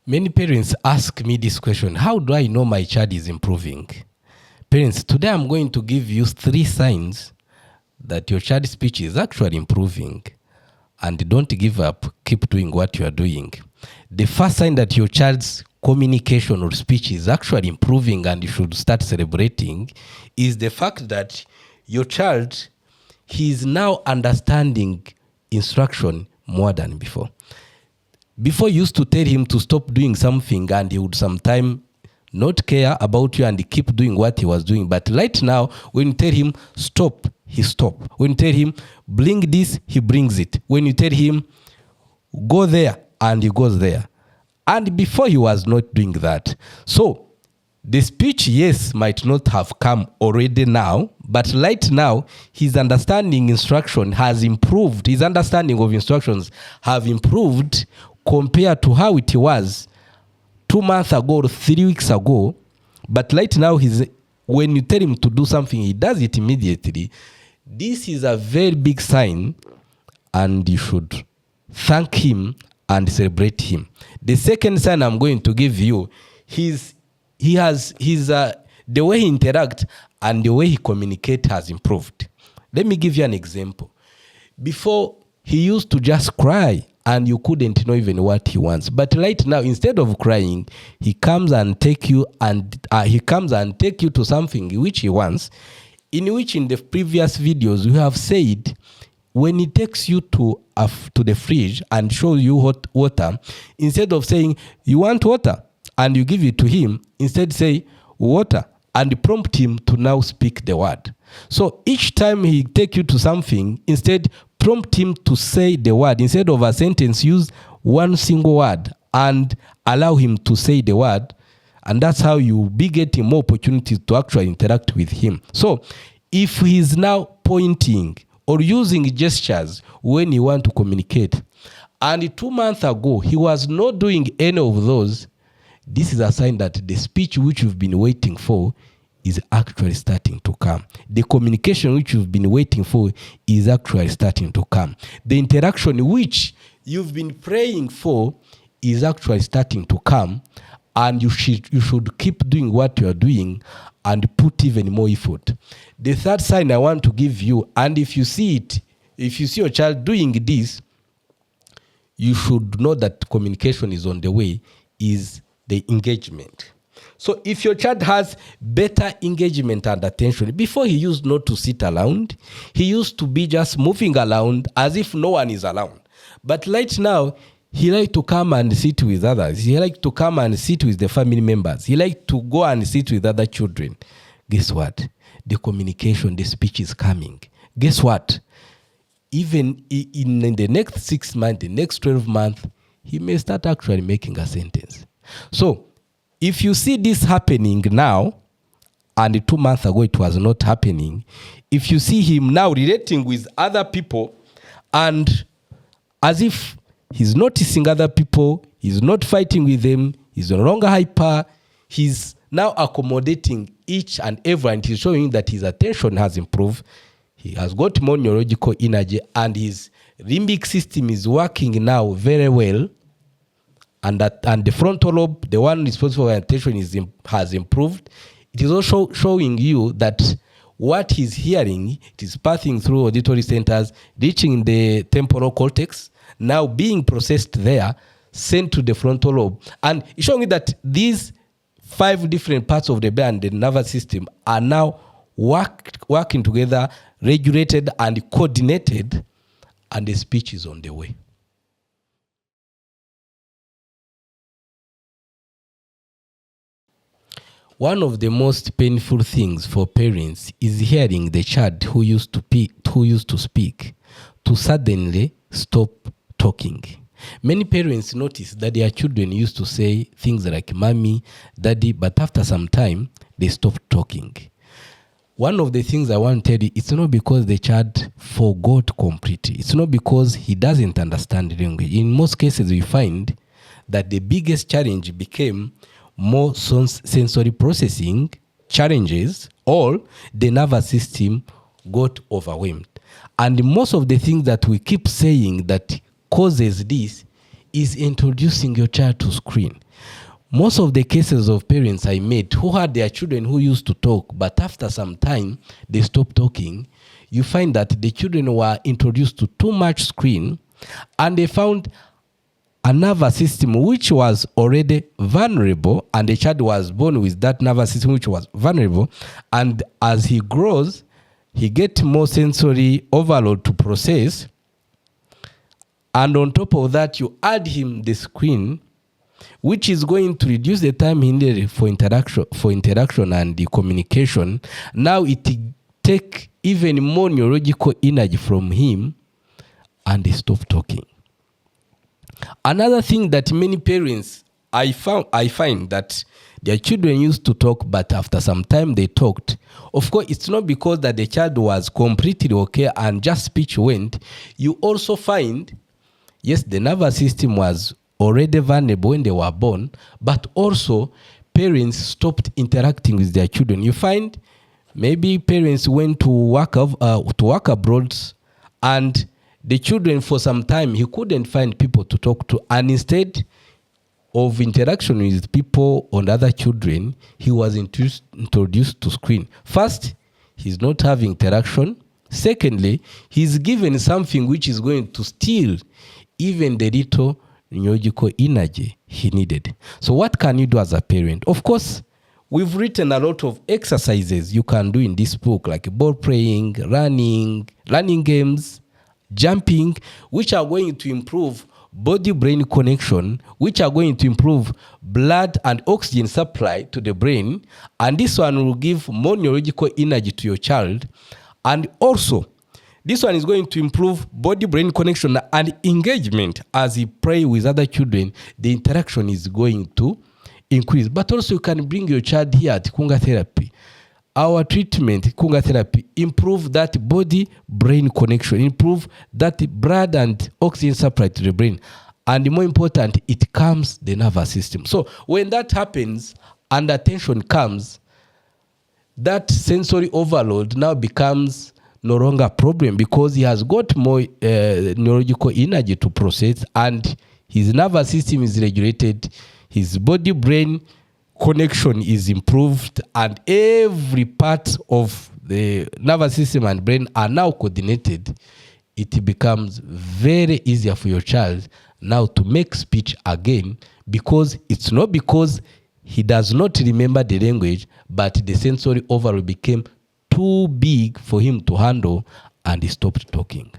Many parents ask me this question: how do I know my child is improving? Parents, today I'm going to give you 3 signs that your child's speech is actually improving. And don't give up, keep doing what you are doing. The first sign that your child's communication or speech is actually improving and you should start celebrating is the fact that your child, he is now understanding instruction more than before. Before, you used to tell him to stop doing something and he would sometimes not care about you and keep doing what he was doing. But right now, when you tell him stop, he stops. When you tell him bring this, he brings it. When you tell him go there, and he goes there. And before, he was not doing that. So the speech, yes, might not have come already now, but right now, his understanding instruction has improved. His understanding of instructions have improved compared to how it was 2 months ago or 3 weeks ago. But right now, when you tell him to do something, he does it immediately. This is a very big sign, and you should thank him and celebrate him. The second sign I'm going to give you, the way he interacts and the way he communicates has improved. Let me give you an example. Before, he used to just cry and you couldn't know even what he wants. But right now, instead of crying, he comes and take you to something which he wants, in which in the previous videos we have said, when he takes you to the fridge and shows you hot water, instead of saying you want water and you give it to him, instead say water and prompt him to now speak the word. So each time he take you to something, instead prompt him to say the word. Instead of a sentence, use one single word and allow him to say the word. And that's how you'll be getting more opportunities to actually interact with him. So if he's now pointing or using gestures when you want to communicate, and 2 months ago he was not doing any of those, this is a sign that the speech which you've been waiting for is actually starting to come. The communication which you've been waiting for is actually starting to come. The interaction which you've been praying for is actually starting to come, and you should keep doing what you are doing and put even more effort. The third sign I want to give you, and if you see your child doing this, you should know that communication is on the way, is the engagement. So if your child has better engagement and attention, before he used not to sit around, he used to be just moving around as if no one is around. But right now, he likes to come and sit with others. He likes to come and sit with the family members. He likes to go and sit with other children. Guess what? The communication, the speech is coming. Guess what? Even in the next 6 months, the next 12 months, he may start actually making a sentence. So if you see this happening now, and 2 months ago it was not happening, if you see him now relating with other people, and as if he's noticing other people, he's not fighting with them, he's no longer hyper, he's now accommodating each and everyone, he's showing that his attention has improved, he has got more neurological energy, and his limbic system is working now very well. And the frontal lobe, the one responsible for attention, has improved. It is also showing you that what he's hearing, it is passing through auditory centers, reaching the temporal cortex, now being processed there, sent to the frontal lobe. And it's showing you that these 5 different parts of the brain and the nervous system are now working together, regulated and coordinated, and the speech is on the way. One of the most painful things for parents is hearing the child who used to speak to suddenly stop talking. Many parents notice that their children used to say things like mommy, daddy, but after some time, they stop talking. One of the things I want to tell you, it's not because the child forgot completely. It's not because he doesn't understand language. In most cases, we find that the biggest challenge became more sensory processing challenges, or the nervous system got overwhelmed. And most of the things that we keep saying that causes this is introducing your child to screen. Most of the cases of parents I met who had their children who used to talk, but after some time they stopped talking, you find that the children were introduced to too much screen, and they found a nervous system which was already vulnerable, and the child was born with that nervous system which was vulnerable, and as he grows, he gets more sensory overload to process, and on top of that, you add him the screen, which is going to reduce the time he needed for interaction and the communication. Now it take even more neurological energy from him, and they stop talking. Another thing that many parents, I find that their children used to talk, but after some time they talked. Of course, it's not because that the child was completely okay and just speech went. You also find, yes, the nervous system was already vulnerable when they were born, but also parents stopped interacting with their children. You find maybe parents went to work abroad, and the children for some time, he couldn't find people to talk to, and instead of interaction with people and other children, he was introduced to screen. First, he's not having interaction. Secondly, he's given something which is going to steal even the little neurological energy he needed. So what can you do as a parent? Of course, we've written a lot of exercises you can do in this book, like ball playing, running, learning games, jumping, which are going to improve body-brain connection, which are going to improve blood and oxygen supply to the brain. And this one will give more neurological energy to your child. And also, this one is going to improve body-brain connection and engagement. As he play with other children, the interaction is going to increase. But also you can bring your child here at Kirenga therapy. Our treatment, Kirenga therapy, improve that body-brain connection, improve that blood and oxygen supply to the brain. And more important, it calms the nervous system. So when that happens and attention comes, that sensory overload now becomes no longer a problem, because he has got more neurological energy to process, and his nervous system is regulated, his body-brain connection is improved, and every part of the nervous system and brain are now coordinated. It becomes very easier for your child now to make speech again, because it's not because he does not remember the language, but the sensory overload became too big for him to handle, and he stopped talking.